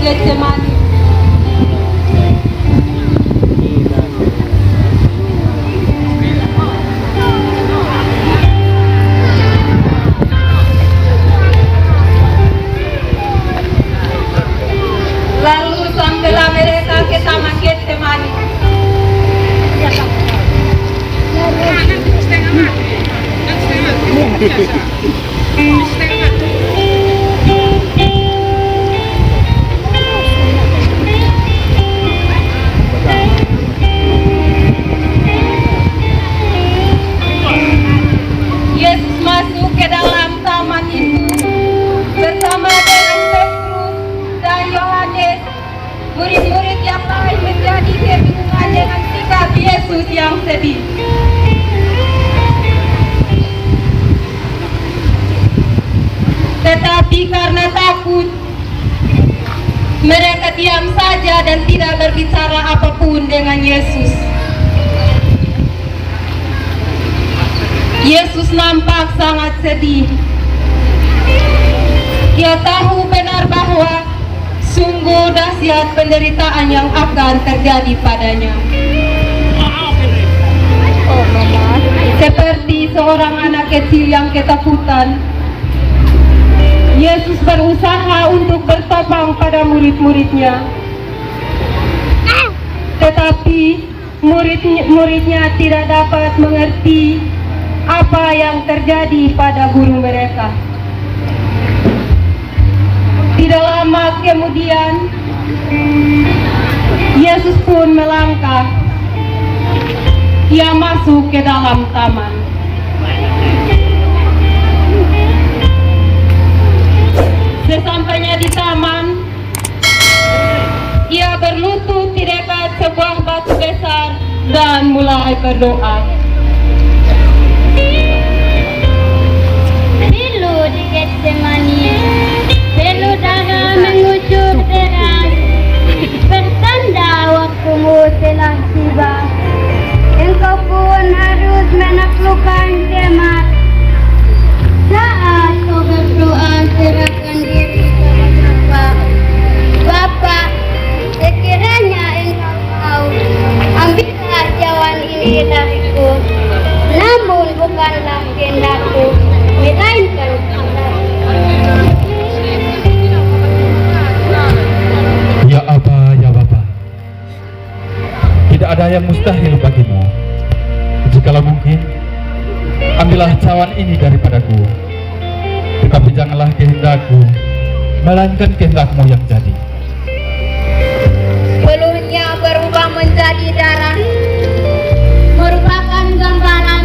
Getsemani. Lalu sampailah mereka ke taman Getsemani. Yesus masuk ke dalam taman itu bersama dengan Petrus dan Yohanes. Murid-murid yang lain menjadi kebingungan dengan sikap Yesus yang sedih. Tetapi karena takut, mereka diam saja dan tidak berbicara apapun dengan Yesus. Yesus nampak sangat sedih. Dia tahu benar bahwa sungguh dahsyat penderitaan yang akan terjadi padanya. Seperti seorang anak kecil yang ketakutan, Yesus berusaha untuk bertopang pada murid-muridnya. Tetapi murid-muridnya tidak dapat mengerti apa yang terjadi pada guru mereka. Tidak lama kemudian, Yesus pun melangkah. Ia masuk ke dalam taman. Sesampainya di taman, ia berlutut di dekat sebuah batu besar dan mulai berdoa. Pilu di Getsemani, pilu darah mengucur deras, pertanda waktumu telah tiba. Engkau pun harus menaklukkan kemah. Saat kau berdoa, serahkan diri kepada Bapa. Bapa, sekiranya engkau mau, ambillah cawan ini dariku. Namun bukanlah kehendakku, melainkan kehendakmu. Ya Aba, ya Bapa, tidak ada yang mustahil bagimu. Jikalau mungkin, ambillah cawan ini daripadaku. Tetapi janganlah kehendakku, melainkan kehendakmu yang jadi. Peluhnya berubah menjadi darah, merupakan gambaran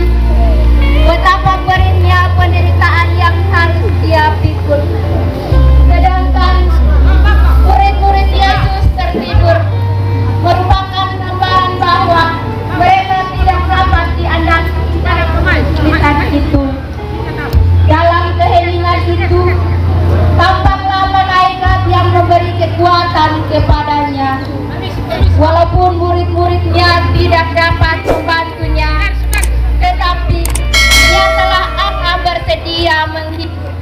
betapa beratnya penderitaan yang harus dia pikul. Sedangkan murid-murid Yesus tertidur, merupakan gambaran bahwa mereka tidak dapat diandalkan di saat itu. Dalam keheningan itu, tampaklah malaikat yang memberi kekuatan kepadanya. Walaupun murid-muridnya tidak dapat membantunya, tetapi ia telah akan bersedia menghibur.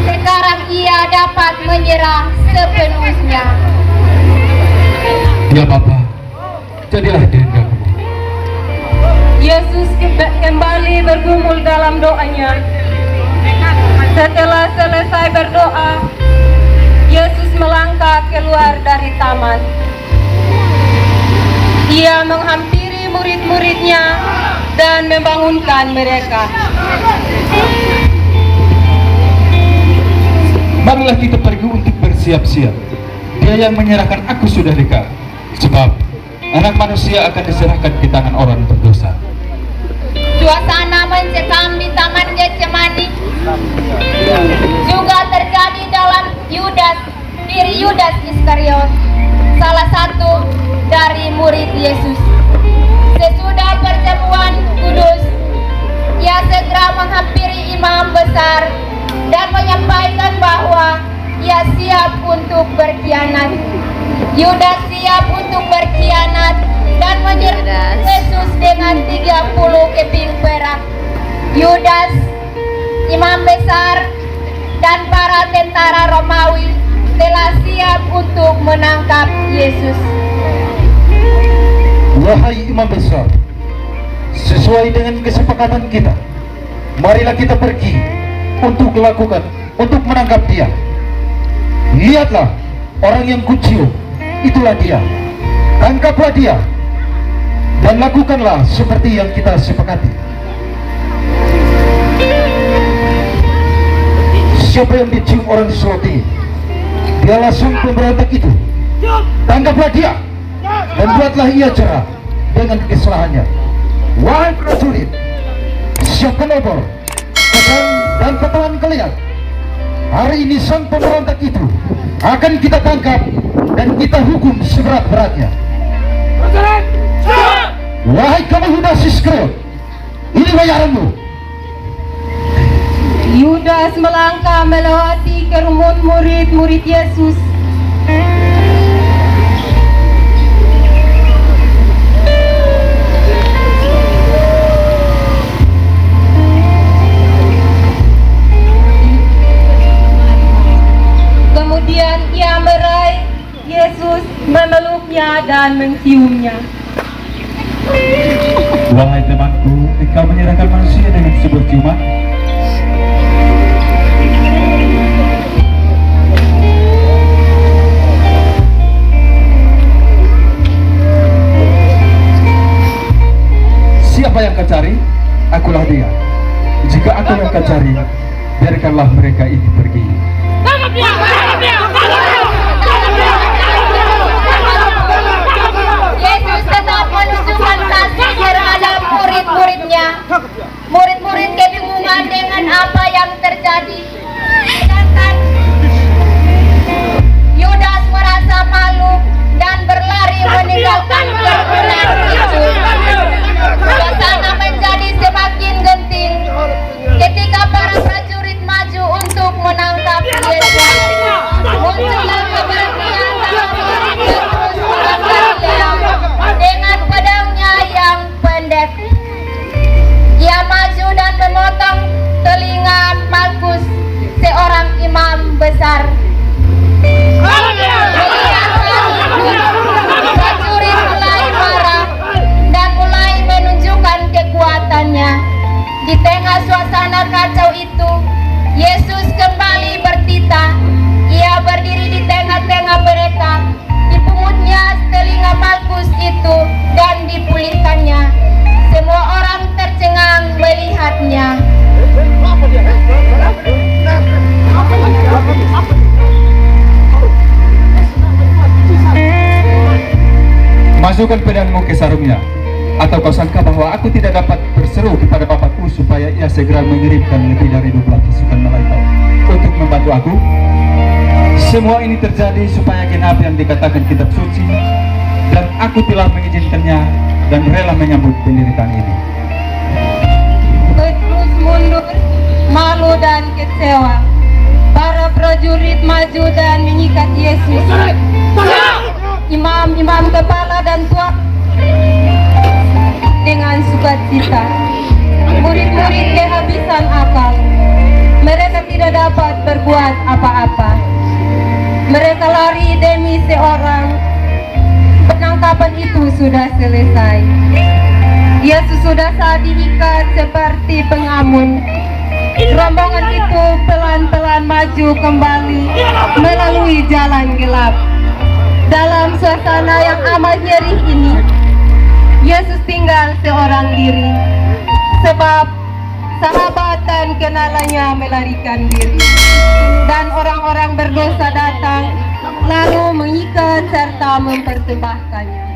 Sekarang ia dapat menyerah sepenuhnya. Ya Bapa, jadilah kehendakmu. Yesus kembali bergumul dalam doanya. Setelah selesai berdoa, Yesus melangkah keluar dari taman. Ia menghampiri murid-muridnya dan membangunkan mereka. Marilah kita pergi untuk bersiap-siap. Dia yang menyerahkan aku sudah dekat. Sebab anak manusia akan diserahkan ke tangan orang berdosa. Suasana mencekam di taman Getsemani juga terjadi dalam diri Yudas Iskariot, salah satu dari murid Yesus. Sesudah pertemuan kudus, ia segera menghampiri imam besar dan menyampaikan bahwa ia siap untuk berkhianat. Yudas siap untuk berkhianat dan menyerang Yesus dengan 30 keping perak. Yudas, imam besar, dan para tentara Romawi telah siap untuk Yesus. Wahai imam besar, sesuai dengan kesepakatan kita, marilah kita pergi untuk menangkap dia. Lihatlah orang yang kucium, itulah dia. Tangkaplah dia dan lakukanlah seperti yang kita sepakati. Siapa yang dicium orang seperti dialah sang pemberontak itu. Tangkaplah dia dan buatlah ia cerah dengan kesalahannya. Wahai prajurit, siapkan obor, pedang dan petawan kalian. Hari ini sang pemberontak itu akan kita tangkap dan kita hukum seberat-beratnya. Wahai kamu Yudas Iskariot, ini bayaranmu. Yudas melangkah melewati kerumun murid-murid Yesus. Kemudian ia meraih Yesus, memeluknya dan menciumnya. Wahai temanku, engkau menyerahkan manusia dengan sebuah ciuman? Siapa yang kau cari? Akulah dia. Jika aku yang kau cari, biarkanlah mereka ini pergi. Yesus tetap menunjukkan kasih terhadap murid-muridnya. Murid-murid kebingungan dengan apa yang terjadi. Sedangkan Yudas merasa malu dan berlari meninggalkan kerumunan itu. Suasana menjadi semakin genting ketika para prajurit maju untuk menangkap Yesus. Muncullah keberanian dalam murid Petrus orang Galilea dengan pedangnya yang pendek. Ia maju dan memotong telinga Malkus, seorang imam besar. Prajurit mulai marah dan mulai menunjukkan kekuatannya. Di tengah suasana kacau itu, Yesus kembali bertita. Ia berdiri di tengah-tengah mereka. Dipungutnya telinga Malkus itu dan dipulihkannya. Semua orang tercengang melihatnya. Masukkan pedangmu ke sarungnya. Atau kau sangka bahwa aku tidak dapat berseru kepada Bapakku supaya ia segera mengirimkan lebih dari 12 pasukan malaikat untuk membantu aku? Semua ini terjadi supaya genap yang dikatakan kitab suci, dan aku telah mengizinkannya dan rela menyambut penderitaan ini. Petrus mundur, malu dan kecewa. Para prajurit maju dan menyikat Yesus. Imam-imam kepala dan tua dengan sukacita. Murid-murid kehabisan akal. Mereka tidak dapat berbuat apa-apa. Mereka lari demi seorang. Penangkapan itu sudah selesai. Yesus sudah diikat seperti pengamun. Rombongan itu pelan-pelan maju kembali melalui jalan gelap. Dalam suasana yang amat nyeri ini, Yesus tinggal seorang diri, sebab sahabat dan kenalannya melarikan diri. Dan orang-orang berdosa datang, lalu mengikat serta mempersembahkannya.